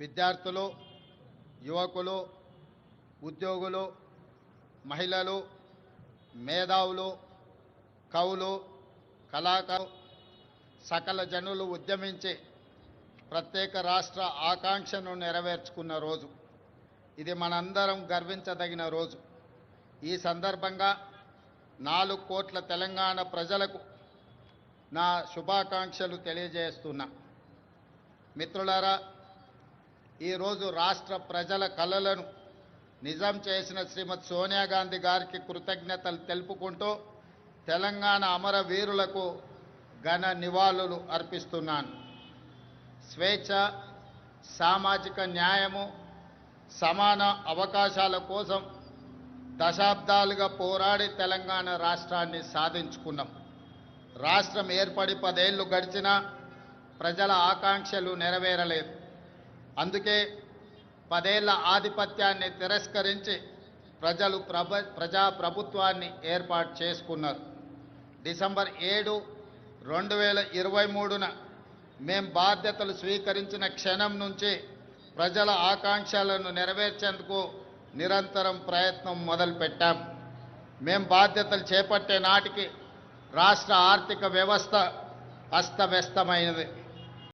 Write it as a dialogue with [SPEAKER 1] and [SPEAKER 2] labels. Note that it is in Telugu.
[SPEAKER 1] విద్యార్థులు, యువకులు, ఉద్యోగులు, మహిళలు, మేధావులు, కవులు, కళాకారులు, సకల జనులు ఉద్యమించి ప్రత్యేక రాష్ట్ర ఆకాంక్షను నెరవేర్చుకున్న రోజు. ఇది మనందరం గర్వించదగిన రోజు. ఈ సందర్భంగా 4 కోట్ల తెలంగాణ ప్రజలకు నా శుభాకాంక్షలు తెలియజేస్తున్నా. మిత్రులారా, ఈరోజు రాష్ట్ర ప్రజల కలలను నిజం చేసిన శ్రీమతి సోనియా గాంధీ గారికి కృతజ్ఞతలు తెలుపుకుంటూ తెలంగాణ అమరవీరులకు ఘన నివాళులు అర్పిస్తున్నాను. స్వేచ్ఛ, సామాజిక న్యాయము, సమాన అవకాశాల కోసం దశాబ్దాలుగా పోరాడి తెలంగాణ రాష్ట్రాన్ని సాధించుకున్నాం. రాష్ట్రం ఏర్పడి 10 ఏళ్లు గడిచినా ప్రజల ఆకాంక్షలు నెరవేరలేదు. అందుకే 10 ఏళ్ల ఆధిపత్యాన్ని తిరస్కరించి ప్రజలు ప్రజాప్రభుత్వాన్ని ఏర్పాటు చేసుకున్నారు. డిసెంబర్ 7, 2023న మేం బాధ్యతలు స్వీకరించిన క్షణం నుంచి ప్రజల ఆకాంక్షలను నెరవేర్చేందుకు నిరంతరం ప్రయత్నం మొదలుపెట్టాం. మేం బాధ్యతలు చేపట్టే నాటికి రాష్ట్ర ఆర్థిక వ్యవస్థ అస్తవ్యస్తమైనది.